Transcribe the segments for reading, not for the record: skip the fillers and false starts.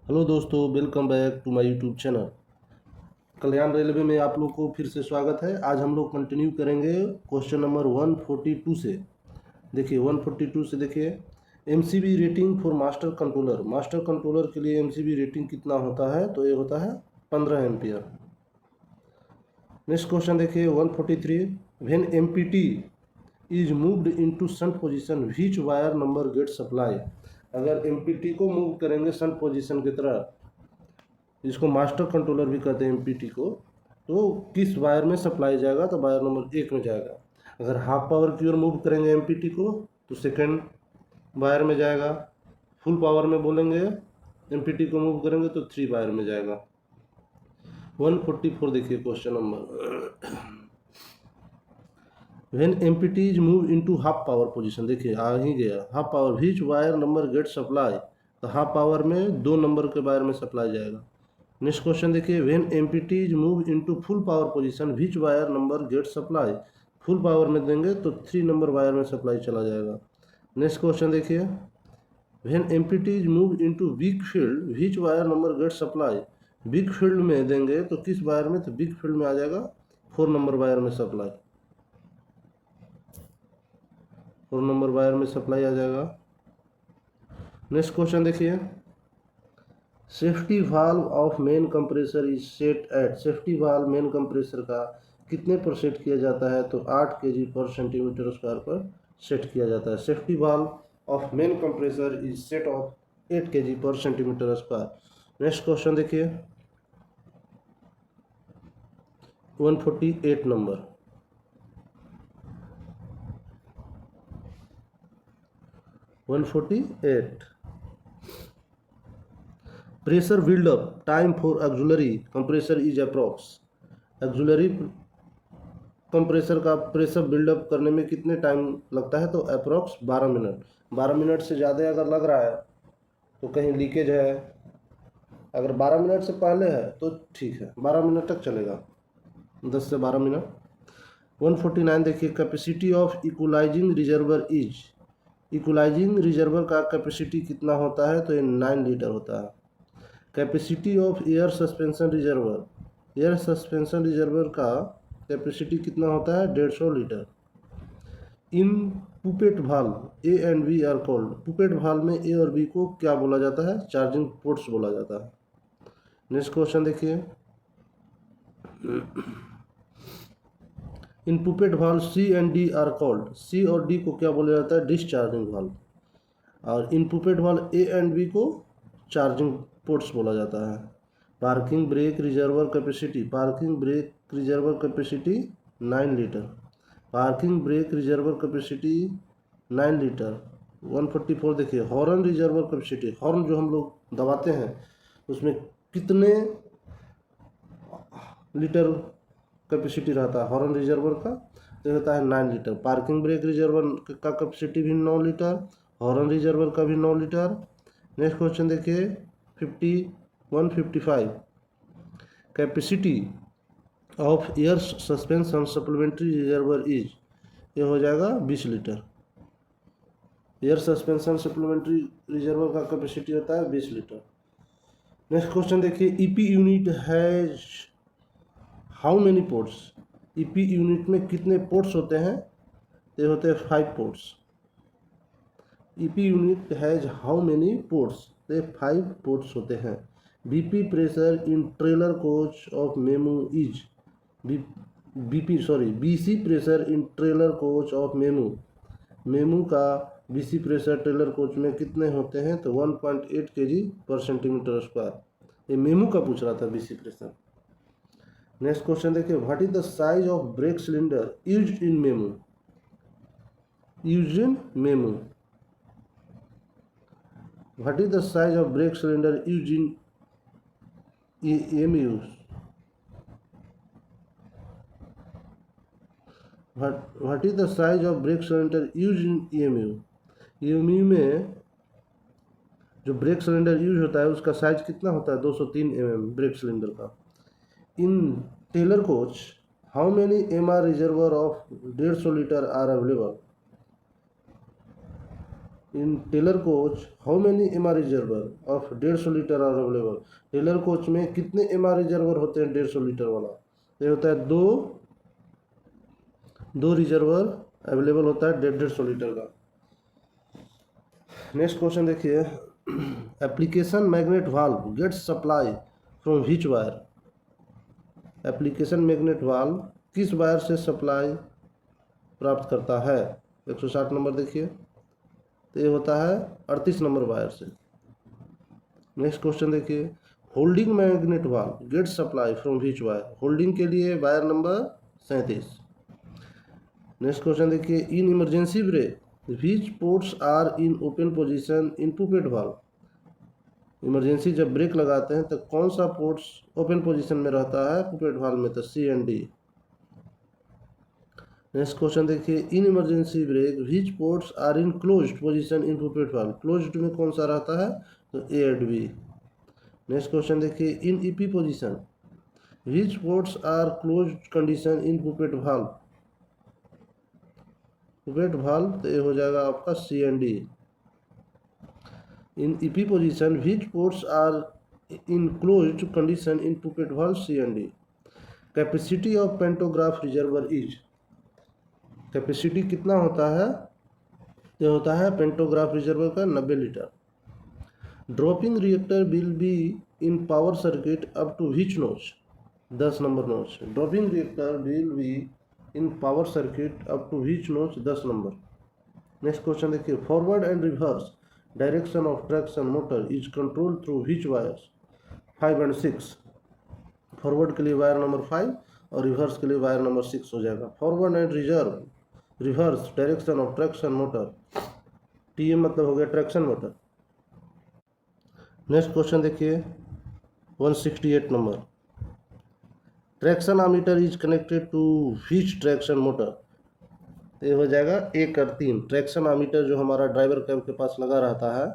Hello दोस्तों, welcome back to my YouTube channel. Kalyan railway में आप लोग को फिर से स्वागत है। आज हम लोग कंटिन्यू करेंगे क्वेश्चन नंबर 142 से। देखिए 142 से देखिए, MCB rating for master controller. Master controller के लिए एमसीबी रेटिंग कितना होता है? तो ये होता है 15 एम्पियर। नेक्स्ट क्वेश्चन देखिए 143, when MPT is moved into shunt position which wire number get supply. अगर एमपीटी को मूव करेंगे शंट पोजीशन की तरह, जिसको मास्टर कंट्रोलर भी कहते हैं एमपीटी को, तो किस वायर में सप्लाई जाएगा? तो वायर नंबर 1 में जाएगा। अगर हाफ पावर की ओर मूव करेंगे एमपीटी को तो सेकंड वायर में जाएगा। फुल पावर में बोलेंगे एमपीटी को मूव करेंगे तो 3 वायर में जाएगा। 144 देखिए question number, when MPT is move into half power position. देखिए आ ही गया half power, which wire number get supply. तो हाफ पावर में 2 नंबर के वायर में सप्लाई जाएगा। नेक्स्ट क्वेश्चन देखिए, when MPT is move into full power position which wire number get supply. Full power में देंगे तो 3 नंबर वायर में सप्लाई चला जाएगा। नेक्स्ट क्वेश्चन देखिए, when MPT is move into weak field which wire number get supply. Weak field में देंगे तो किस वायर में? तो वीक फील्ड में आ जाएगा 4 नंबर वायर में सप्लाई। 4 नंबर वायर में सप्लाई आ जाएगा। नेक्स्ट क्वेश्चन देखिए, safety valve of main compressor is set at. Safety valve main compressor का कितने पर सेट किया जाता है? तो 8 kg पर सेंटीमीटर स्क्वायर पर सेट किया जाता है। Safety valve of main compressor is set of 8 kg पर सेंटीमीटर स्क्वायर। नेक्स्ट क्वेश्चन देखिए 148 number, 148, pressure buildup time for auxiliary compressor is approx. Auxiliary compressor का प्रेशर बिल्डअप करने में कितने टाइम लगता है? तो अप्रॉक्स 12 मिनट। 12 मिनट से ज़्यादा अगर लग रहा है तो कहीं लीकेज है। अगर 12 मिनट से पहले है तो ठीक है, 12 मिनट तक चलेगा, 10 से 12 मिनट। 149 देखिए, capacity of equalizing reservoir is. Equalizing reservoir का कैपेसिटी कितना होता है? तो ये 9 लीटर होता है। Capacity of air suspension reservoir, air suspension reservoir का कैपेसिटी कितना होता है? 150 litre. In poppet valve A and B are called. Poppet valve में ए और बी को क्या बोला जाता है? चार्जिंग पोर्ट्स बोला जाता है। नेक्स्ट क्वेश्चन देखिए, in poppet valve C and D are called. C और डी को क्या बोला जाता है? Discharging valve. और in poppet valve A and B को चार्जिंग पोर्ट्स बोला जाता है। Parking brake reservoir capacity, parking brake reservoir capacity 9 litre. Parking brake reservoir capacity 9 litre. 144 देखिए, हॉर्न रिजर्वर कैपेसिटी। हॉर्न जो हम लोग दबाते हैं उसमें कितने लीटर कैपेसिटी रहता है हॉर्न रिजर्वर का? तो रहता है 9 लीटर। पार्किंग ब्रेक रिजर्वर का कैपेसिटी भी 9 लीटर, हॉर्न रिजर्वर का भी 9 लीटर। नेक्स्ट क्वेश्चन देखिए 155, capacity of air suspension supplementary reservoir is. ये हो जाएगा 20 litre. Air suspension supplementary reservoir का कैपेसिटी होता है 20 लीटर। नेक्स्ट क्वेश्चन देखिए, EP unit has how many ports. EP unit में कितने पोर्ट्स होते हैं? ये होते हैं 5 ports. EP unit has how many ports? ये 5 पोर्ट्स होते हैं। BP pressure in trailer coach of MEMU is. BC pressure in trailer coach of MEMU. MEMU का बीसी प्रेशर ट्रेलर कोच में कितने होते हैं? तो 1.8 kg पर सेंटीमीटर स्क्वायर। ये मेमू का पूछ रहा था बीसी प्रेशर। नेक्स्ट क्वेश्चन देखिए, what is the size of brake cylinder used in MEMU. Used in MEMU, what is the size of brake cylinder used in MU. What is the size of brake cylinder used in MU. MU में जो brake cylinder use होता है उसका size कितना होता है? 203 brake cylinder का। In trailer coach how many MR reservoir of 150 litre are available. In trailer coach how many M R reservoir of 150 litre are available. Trailer coach में कितने M R reservoir होते हैं 150 litre वाला? ये होता है दो रिजर्वर अवेलेबल होता है 150 लीटर का। नेक्स्ट क्वेश्चन देखिए, application magnet valve gets supply from which wire. Application magnet valve किस वायर से सप्लाई प्राप्त करता है? 160 नंबर देखिए, तो ये होता है 38 नंबर वायर से। नेक्स्ट क्वेश्चन देखिए, holding magnet valve get supply from which wire. Holding के लिए वायर नंबर 37। नेक्स्ट क्वेश्चन देखिए, in emergency brake which ports are in open position in poppet valve. Emergency जब ब्रेक लगाते हैं तो कौन सा पोर्ट्स ओपन पोजीशन में रहता है पुपेट वाल्व में? तो C and D. Next question देखिए, in emergency brake which ports are in closed position in poppet valve. Closed में कौन सा रहता है? तो A and B. Next question देखिए, in EP position which ports are closed condition in poppet valve. Poppet valve तो ये हो जाएगा आपका C and D. In EP position which ports are in closed condition in poppet valve, C and D. Capacity of pantograph reservoir is. Capacity कितना होता है? ये होता है पेंटोग्राफ रिजर्वर का 90 litre. Dropping reactor will be in power circuit up to which notch. 10 number notch. Dropping reactor will be in power circuit up to which notch, 10 number. Next question देखिए, forward and reverse direction of traction motor is control through which wires. 5 and 6। Forward के लिए wire number 5 और reverse के लिए wire number 6 हो जाएगा। Forward and reverse direction of traction motor, TM मतलब हो गया ट्रैक्शन मोटर। नेक्स्ट क्वेश्चन देखिए 168 number, traction ammeter is connected to which traction motor. ये हो जाएगा 1 और 3। ट्रैक्शन आमीटर जो हमारा ड्राइवर कैब के पास लगा रहता है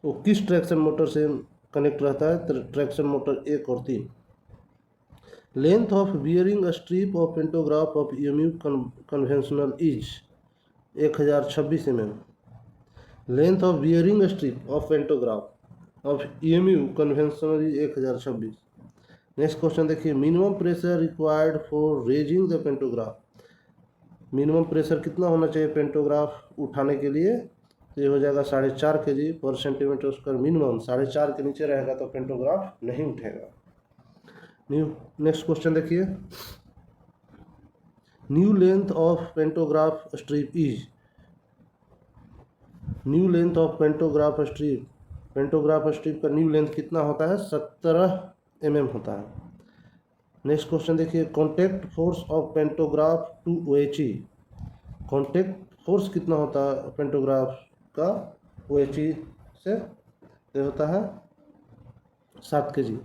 वो किस ट्रैक्शन मोटर से कनेक्ट रहता है? तो ट्रैक्शन मोटर 1 और 3। Length of bearing strip of pantograph of EMU conventional is 1026 mm। Length of bearing strip of pantograph of EMU conventional is 1026। Next question देखिए, minimum pressure required for raising the pantograph. Minimum pressure कितना होना चाहिए pantograph उठाने के लिए? तो ये हो जाएगा 4.5 kg पर सेंटीमीटर स्क्वायर। मिनिमम 4.5 के नीचे रहेगा तो पेंटोग्राफ नहीं उठेगा। नेक्स्ट क्वेश्चन देखिए, new length of pantograph strip is. New length of pantograph strip, pantograph strip का न्यू लेंथ कितना होता है? 17 mm होता है। नेक्स्ट क्वेश्चन देखिए, contact force of pantograph to OHE। Contact force कितना होता है पेंटोग्राफ का OHE से? ये होता है 7 kg।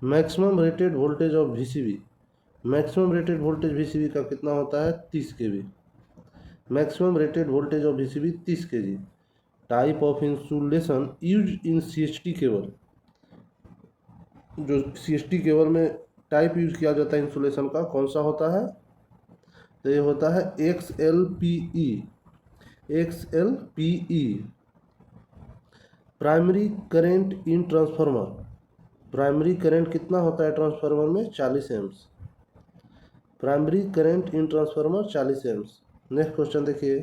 Maximum rated voltage of VCB। Maximum rated voltage VCB का कितना होता है? 30 kV। Maximum rated voltage of VCB 30 kg। Type of insulation use in CHT cable. जो CHT केबल में टाइप यूज किया जाता है इंसुलेशन का कौन सा होता है? तो ये होता है XLPE। XLPE। Primary current in transformer. Primary current कितना होता है ट्रांसफार्मर में? 40 amps. Primary current in transformer 40 amps. Next question देखिए,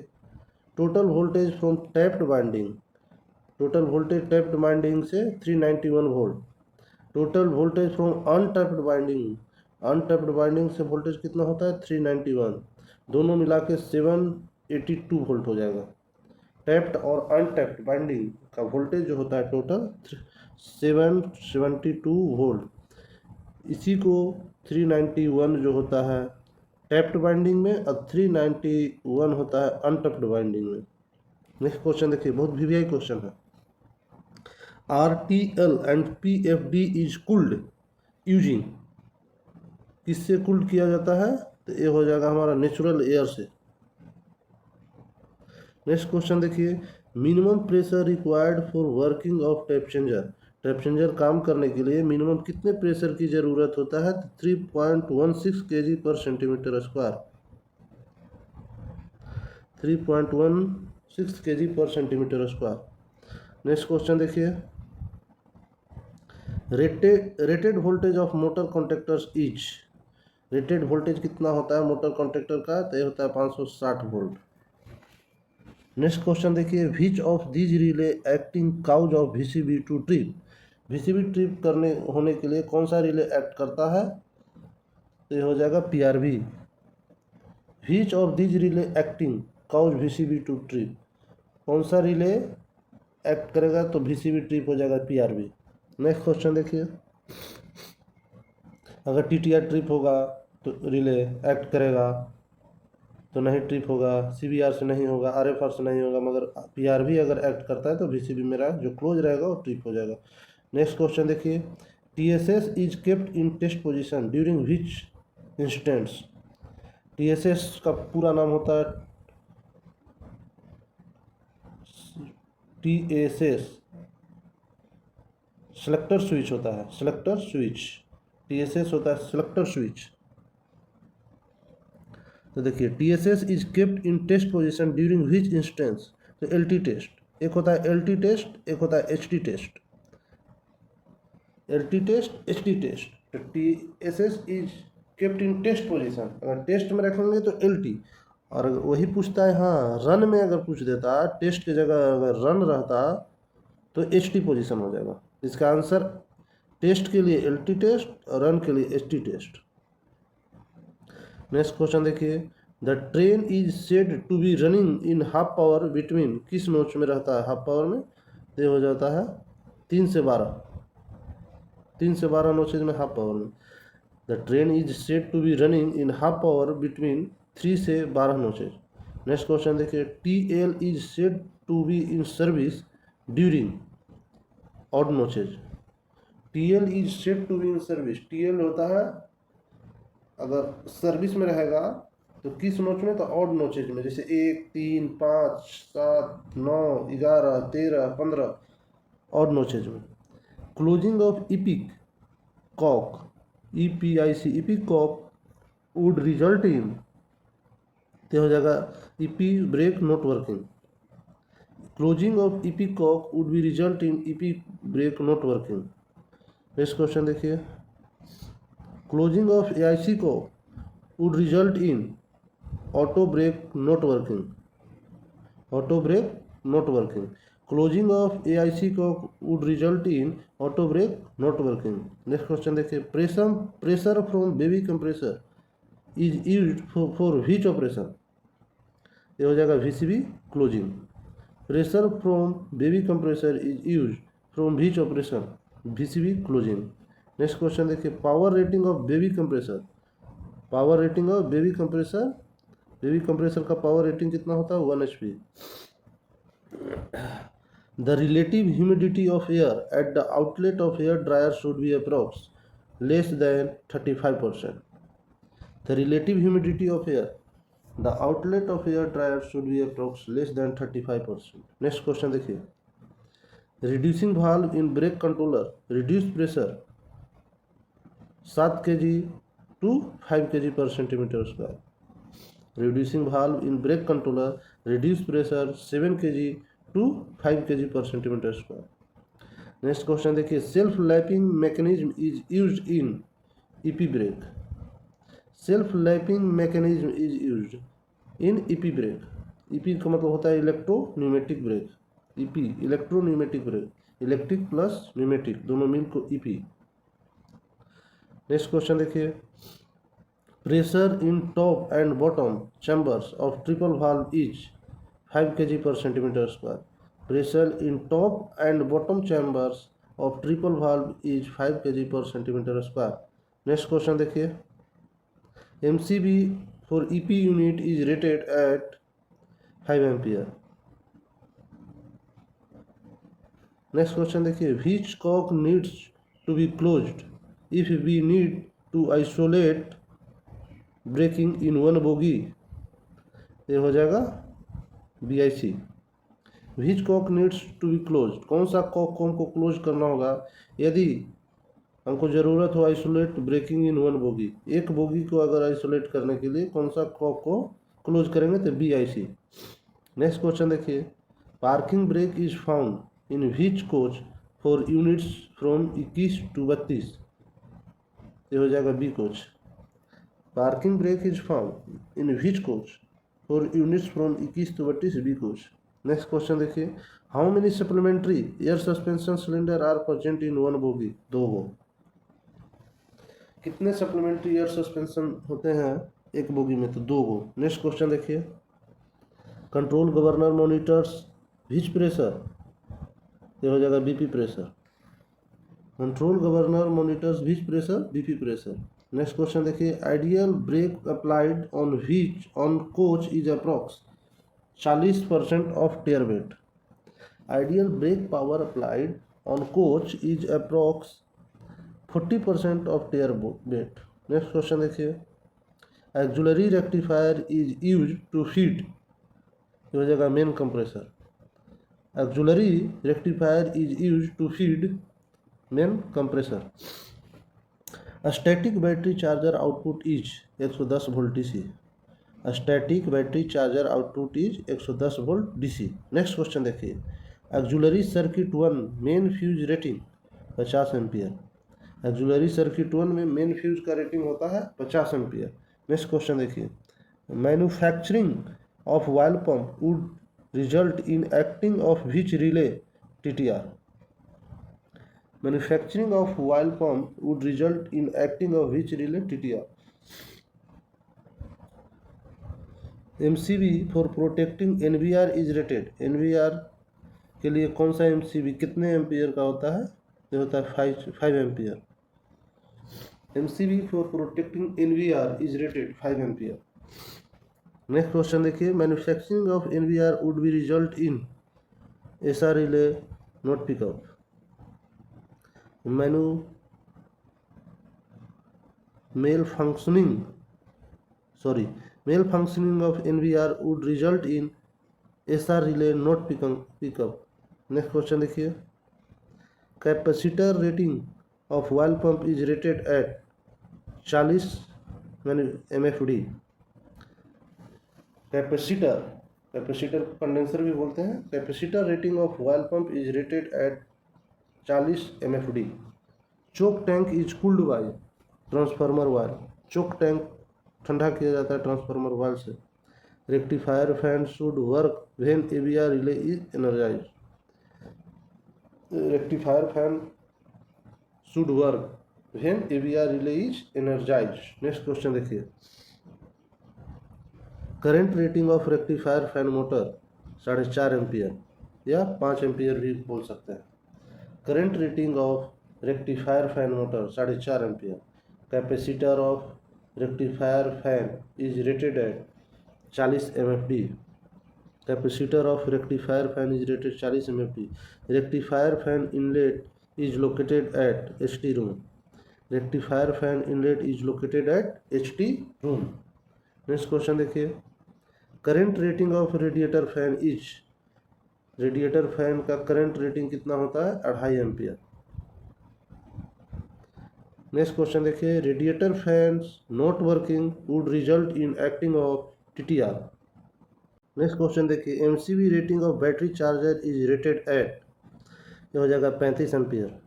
total voltage from tapped winding. Total voltage tapped winding से 391 volt. Total voltage from untapped winding, untapped winding से voltage कितना होता है? 391। दोनों मिला के 782 वोल्ट हो जाएगा। टैप्ड और अनटैप्ड वाइंडिंग का वोल्टेज जो होता है टोटल 772 वोल्ट। इसी को 391 जो होता है टैप्ड वाइंडिंग में और 391 होता है अनटैप्ड वाइंडिंग में। नेक्स्ट क्वेश्चन देखिए, बहुत वीवीआई क्वेश्चन है। RTL and PFD is cooled using. किससे कूल्ड किया जाता है? तो ये हो जाएगा हमारा नेचुरल एयर से। नेक्स्ट क्वेश्चन देखिए, minimum pressure required for working of tap changer. Tap changer काम करने के लिए मिनिमम कितने प्रेशर की जरूरत होता है? 3.16 kg पर centimetre square. 3.16 6 kg/cm²। Next question देखिए, rated voltage of motor contactors is, rated voltage कितना होता है मोटर कॉन्टेक्टर का, तो ये होता है 560 वोल्ट। नेक्स्ट क्वेश्चन देखिए, which of these relay acting cause of VCB to trip, VCB trip करने होने के लिए कौन सा रिले एक्ट करता है, तो ये हो जाएगा PRV. Which of these relay acting cause VCB to trip, कौन सा रिले एक्ट करेगा तो वीसीबी ट्रिप हो जाएगा पीआरवी। नेक्स्ट क्वेश्चन देखिए, अगर टीटीआर ट्रिप होगा तो रिले एक्ट करेगा तो नहीं ट्रिप होगा, सीबीआर से नहीं होगा, आरएफआर से नहीं होगा, मगर पीआरवी अगर एक्ट करता है तो वीसीबी मेरा जो क्लोज रहेगा वो ट्रिप हो जाएगा। नेक्स्ट क्वेश्चन देखिए, TSS is kept in test position during which instants, TSS का पूरा नाम होता है टीएसएस, सेलेक्टर स्विच होता है, सेलेक्टर स्विच, टीएसएस होता है सेलेक्टर स्विच। तो देखिए, TSS is kept in test position during which instance, तो एलटी टेस्ट, एक होता है एलटी टेस्ट, एक होता है HT test, LT test HT test. तो TSS is kept in test position, अगर टेस्ट में रखेंगे तो एलटी, और अगर वही पूछता है हाँ रन में अगर पूछ देता, टेस्ट की जगह अगर रन रहता तो एचटी पोजीशन हो जाएगा। इसका आंसर टेस्ट के लिए एलटी टेस्ट और रन के लिए एचटी टेस्ट। नेक्स्ट क्वेश्चन देखिए, the train is said to be running in half power between, किस नोच में रहता है हाफ पावर में, तो हो जाता है 3 से 12, 3 से 12 नोचेज में हाफ पावर में। The train is said to be running in half power between 3 से 12 नोचेज। नेक्स्ट क्वेश्चन देखिए, T L is said to be in service during odd notches, T L is said to be in service, T L होता है अगर service में रहेगा तो किस notch में, तो ऑड नोचेज में, जैसे 1, 3, 5, 7, 9, 11, 13, 15 ऑड नोचेज में। Closing of EPIC cock, EPIC EPIC cock would result in, तो हो जाएगा EP brake not working, closing of EPIC cock would be result in EP brake not working. Next question देखिए, closing of AIC cock would result in auto brake not working, auto brake not working, closing of AIC cock would result in auto brake not working. Next question देखिए, pressure from baby compressor is used for which operation, ये हो जाएगा VCB closing, pressure from baby compressor is used from which operation, VCB closing. Next question देखिए, power rating of baby compressor, power rating of baby compressor, baby compressor का power rating कितना होता है 1 HP। The relative humidity of air at the outlet of air dryer should be approx less than 35%, the relative humidity of air, the outlet of air dryer should be approx less than 35%। Next question देखिए, reducing valve in brake controller reduce pressure 7 kg to 5 kg/cm², reducing valve in brake controller reduce pressure 7 kg to 5 kg/cm²। Next question देखिए, self lapping mechanism is used in EP brake, self lapping mechanism is used in EP brake, EP का मतलब होता है electro pneumatic brake, EP electro pneumatic brake, electric plus pneumatic दोनों मिल को EP. Next question देखिए, pressure in top and bottom chambers of triple valve is 5 kg/cm², pressure in top and bottom chambers of triple valve is 5 kg/cm²। Next question देखिए, MCB for EP unit is rated at 5 ampere. Next question देखिए, which cock needs to be closed if we need to isolate braking in one bogie, ये हो जाएगा BIC। which cock needs to be closed, कौन सा Kock को हमको close करना होगा यदि हमको ज़रूरत हो isolate braking in one bogie, एक बोगी को अगर आइसोलेट करने के लिए कौन सा कॉक को क्लोज करेंगे तो BIC। नेक्स्ट क्वेश्चन देखिए, parking brake is found in which coach for units from 21 to 32, ये हो जाएगा B coach. Parking brake is found in which coach for units from 21 to 32, B coach. Next question देखिए, how many supplementary air suspension cylinder are present in one bogie, दो गो। कितने supplementary air suspension होते हैं एक bogie में, तो दो गो। नेक्स्ट क्वेश्चन देखिए, control governor monitors which pressure, ये हो जाएगा BP pressure. Control governor monitors which pressure, BP pressure. Next question देखिए, ideal brake applied on which on coach is approx 40% of tare weight. Ideal brake power applied on coach is approx 40% of tare weight. Next question देखिए, auxiliary rectifier is use to feed, ये हो जाएगा main compressor. Auxiliary rectifier is use to feed main compressor. Static battery charger output is 110 volt DC. Static battery charger output is 110 volt DC. Next question देखिए, auxiliary circuit 1 main fuse rating 50 ampere. Auxiliary circuit 1 में main fuse का rating होता है 50 ampere. Next question देखिए, manufacturing of oil pump would result in acting of which relay, TTR. Manufacturing of oil pump would result in acting of which relay, TTR. MCB for protecting NVR is rated। NVR के लिए कौन सा MCB कितने ampere का होता है, ये होता है 5 ampere. MCB for protecting NVR is rated 5 ampere. Next question देखिए, manufacturing of NVR would be result in SR relay not pickup। malfunctioning of NVR would result in SR relay not pickup। Next question देखिए, capacitor rating of oil pump is rated at 40 MFD। Capacitor condenser भी बोलते हैं। Capacitor rating of oil pump is rated at 40 MFD। Choke tank is cooled by transformer oil. Choke tank ठंडा किया जाता है transformer oil से। Rectifier fan should work when AVR relay is energised. Rectifier fan should work when AVR relay is energised. Next question देखिए, current rating of rectifier fan motor 4.5 ampere या 5 ampere भी बोल सकते हैं। Current rating of rectifier fan motor 4.5 ampere. Capacitor of rectifier fan is rated at 40 MFD। Capacitor of rectifier fan is rated 40 MFD। Rectifier fan inlet is located at HT room. Rectifier fan inlet is located at HT room. Next question देखिए, current rating of radiator fan is, radiator fan का current rating कितना होता है, 2.5 ampere. Next question देखिए, radiator fans not working would result in acting of TTR। Next question देखिए, MCB rating of battery charger is rated eight, ये हो जाएगा 35 ampere.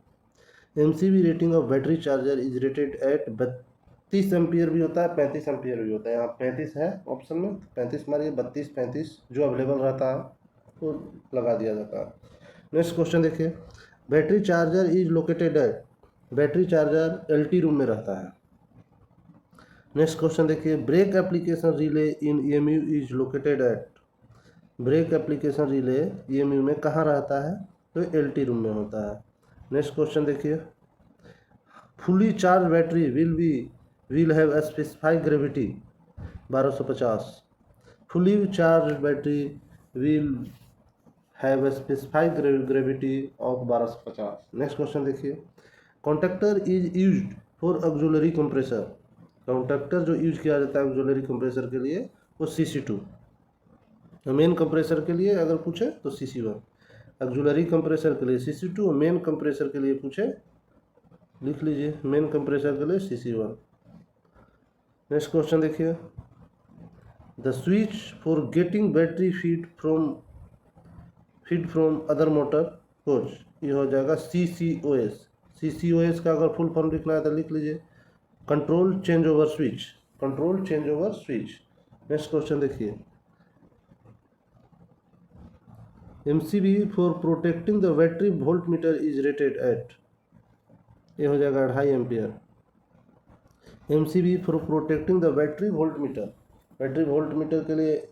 MCB rating of battery charger is rated eight 32 ampere भी होता है, 35 ampere भी होता है। यहाँ 35 है ऑप्शन में, 35 मारिए, 32 35 जो अवेलेबल रहता है तो लगा दिया जाता है। नेक्स्ट क्वेश्चन देखिए, battery charger is located eight, battery charger LT room में रहता है। नेक्स्ट क्वेश्चन देखिए, break application relay in EMU is located eight, break application relay EMU में कहाँ रहता है, तो LT रूम में होता है। नेक्स्ट क्वेश्चन देखिए, fully charge battery will have specified gravity 1250। Fully charge battery will have specified gravity of 1250। Next question देखिए, contactor is used for auxiliary compressor. Contactor जो यूज किया जाता है ऑक्सिलरी कंप्रेसर के लिए वो CC2। मेन कंप्रेसर के लिए अगर पूछे तो CC1। ऑक्सिलरी कंप्रेसर के लिए CC2, मेन कंप्रेसर के लिए पूछे लिख लीजिए मेन कंप्रेसर के लिए CC1। नेक्स्ट क्वेश्चन देखिए, the switch for getting battery feed from other motor coach, ये हो जाएगा CCOS। CCOS का अगर फुल फॉर्म लिखना है तो लिख लीजिए, control change over switch, control change over switch. Next question देखिए, MCB for protecting the battery volt meter is rated eight, ये हो जाएगा 2.5 ampere. MCB for protecting the battery volt meter, battery volt meter के लिए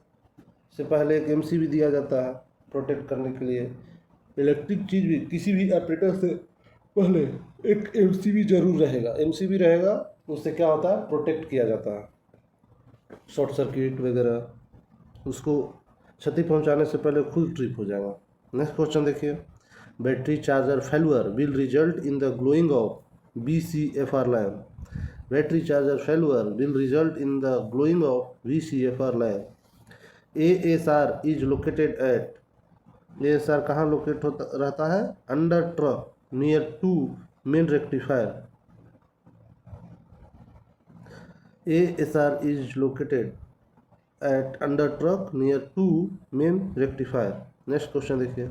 से पहले एक MCB दिया जाता है प्रोटेक्ट करने के लिए। इलेक्ट्रिक चीज़ भी किसी भी ऑपरेटर से पहले एक MCB जरूर रहेगा, MCB रहेगा, उससे क्या होता है, प्रोटेक्ट किया जाता है, शॉर्ट सर्किट वगैरह उसको क्षति पहुंचाने से पहले खुद ट्रिप हो जाएगा। नेक्स्ट क्वेश्चन देखिए, battery charger failure will result in the glowing of BCFR lamp, battery charger failure will result in the glowing of BCFR lamp. ASR is located at, ASR कहाँ लोकेट होता रहता है, under truck near to main rectifier. ASR is located at under truck near to main rectifier। Next question देखिए,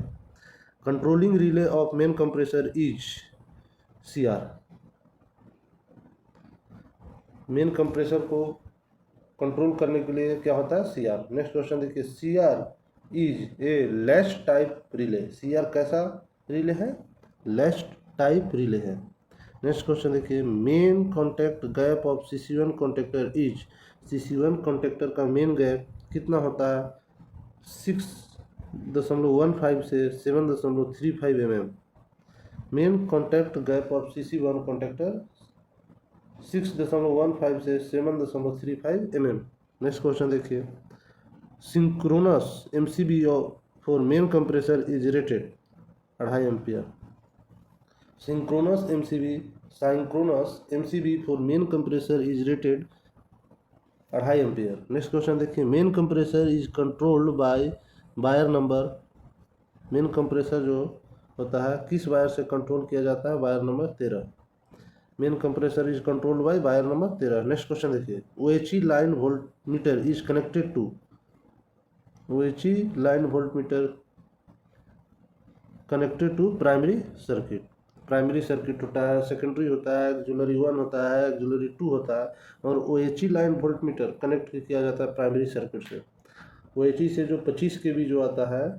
controlling relay of main compressor is CR, main compressor को control करने के लिए क्या होता है, CR। नेक्स्ट क्वेश्चन देखिए, CR is a latch type relay, CR कैसा रिले है, लैच टाइप रिले है। नेक्स्ट क्वेश्चन देखिए, main contact gap of CC1 contactor is, CC1 contactor का मेन गैप कितना होता है, 6.15 से 7.35 mm। Main contact gap of CC1 contactor 6.15 से 7.35 mm। नेक्स्ट क्वेश्चन देखिए, synchronous MCB for main compressor is rated 2.5 ampere. Synchronous MCB for main compressor is rated 2.5 ampere. Next question देखिए, main compressor is controlled by wire number, main compressor जो होता है किस wire से control किया जाता है, wire number 13। Main compressor is controlled by wire number 13। Next question देखिए, OHE line volt meter is connected to, OHE line volt meter connected to primary circuit. Primary circuit होता है, सेकेंडरी होता है, auxiliary 1 होता है, एक्जुलरी 2 होता है, और OHE line volt metre connect किया जाता है प्राइमरी सर्किट से। OHE से जो 25 kV जो आता है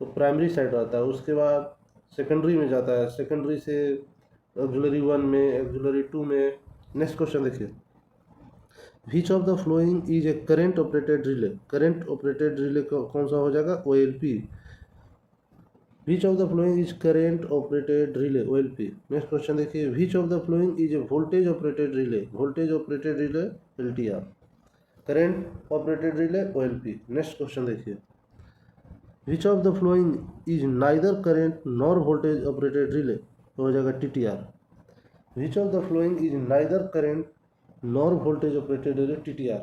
तो प्राइमरी साइड आता है, उसके बाद सेकेंडरी में जाता है, सेकेंडरी से एक्जुलरी 1 में, एक्जुलरी 2 में। नेक्स्ट क्वेश्चन देखिए, which of the following is a current operated relay, current operated relay कौन सा हो जाएगा, OLP। Which of the following is current operated relay, OLP। Next question देखिए, which of the following is a voltage operated relay, voltage operated relay LTR। current operated relay OLP। Next question देखिए, which of the following is neither current nor voltage operated relay, तो हो जाएगा TTR। which of the following is neither current nor voltage operated relay, TTR।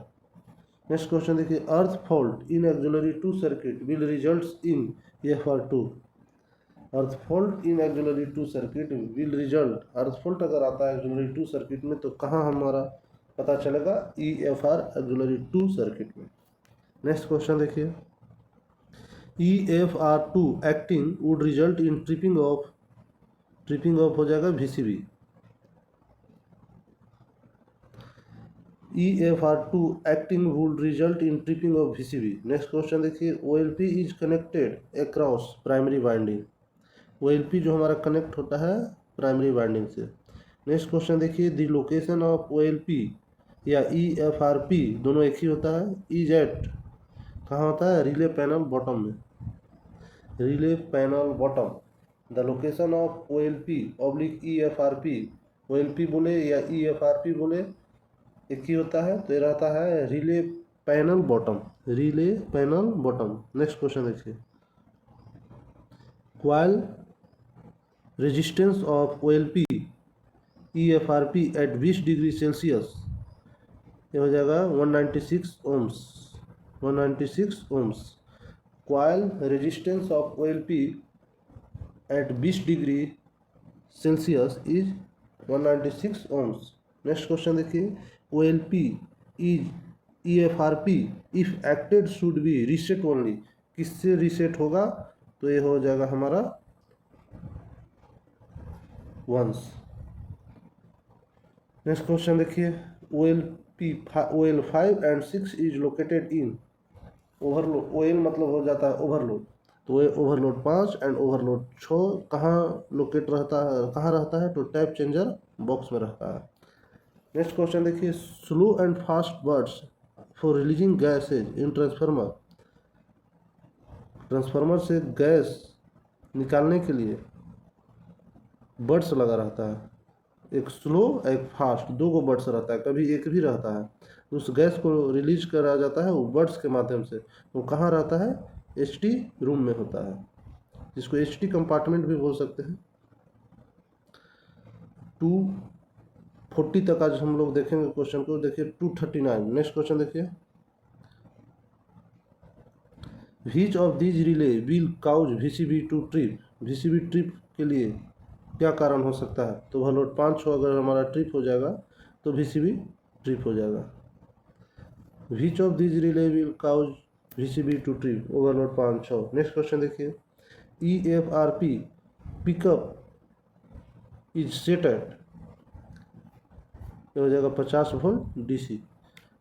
Next question देखिए, earth fault in auxiliary 2 circuit will results in FR2। Earth fault in auxiliary 2 circuit will result, earth fault अगर आता है auxiliary 2 circuit में तो कहाँ हमारा पता चलेगा, EFR एक्जुलरी 2 सर्किट में। नेक्स्ट क्वेश्चन देखिए, EFR2 acting would result in tripping of हो जाएगा VCB। EFR2 acting would result in tripping of VCB। Next question देखिए, OLP is connected across primary winding, OLP जो हमारा कनेक्ट होता है primary winding से। नेक्स्ट क्वेश्चन देखिए, द लोकेशन ऑफ OLP या EFRP दोनों एक ही होता है, इज एट कहाँ होता है, रिले पैनल बॉटम में, relay panel bottom. The location of OLP oblique EFRP, OLP बोले या EFRP बोले एक ही होता है, तो ये रहता है relay panel bottom, relay panel bottom. Next question देखिए, coil resistance of OLP EFRP at 20 degree Celsius, ये हो जाएगा 196 ohms, 196 ohms. Coil resistance of OLP at 20 degree Celsius is 196 ohms. Next question देखिए, OLP is EFRP if acted should be reset only, किससे reset होगा? तो ये हो जाएगा हमारा वंस। नेक्स्ट क्वेश्चन देखिए, OL 5 and 6 is located in overload. OL मतलब हो जाता है ओवरलोड, तो ये ओवरलोड 5 एंड ओवरलोड 6 कहाँ लोकेट रहता है, कहाँ रहता है? तो टैप चेंजर बॉक्स में रहता है। नेक्स्ट क्वेश्चन देखिए, slow and fast birds for releasing gases in transformer. Transformer से गैस निकालने के लिए बर्ड्स लगा रहता है, एक स्लो एक फास्ट, दो गो बर्ड्स रहता है, कभी एक भी रहता है। उस गैस को रिलीज करा जाता है वो बर्ड्स के माध्यम से, वो कहाँ रहता है? HT रूम में होता है, जिसको HT कंपार्टमेंट भी बोल सकते हैं। 240 तक आज हम लोग देखेंगे क्वेश्चन को। देखिए 239। नेक्स्ट क्वेश्चन देखिए, which of these relay will cause VCB to trip. VCB trip के लिए क्या कारण हो सकता है? तो ओवरलोड 5-6 अगर हमारा ट्रिप हो जाएगा तो VCB ट्रिप हो जाएगा। Which of these relay will cause VCB to trip, overload 5-6। Next question देखिए, EFRP pickup is set at, हो जाएगा 50 वोल्ट DC।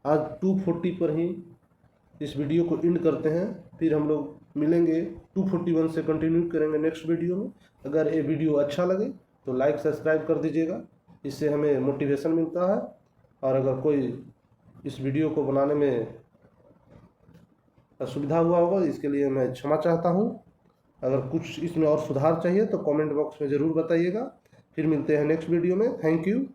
आज 240 पर ही इस वीडियो को एंड करते हैं, फिर हम लोग मिलेंगे 241 से कंटिन्यू करेंगे नेक्स्ट वीडियो में। अगर ये वीडियो अच्छा लगे तो लाइक सब्सक्राइब कर दीजिएगा, इससे हमें मोटिवेशन मिलता है। और अगर कोई इस वीडियो को बनाने में असुविधा हुआ होगा इसके लिए मैं क्षमा चाहता हूँ। अगर कुछ इसमें और सुधार चाहिए तो कमेंट बॉक्स में ज़रूर बताइएगा। फिर मिलते हैं नेक्स्ट वीडियो में। Thank you.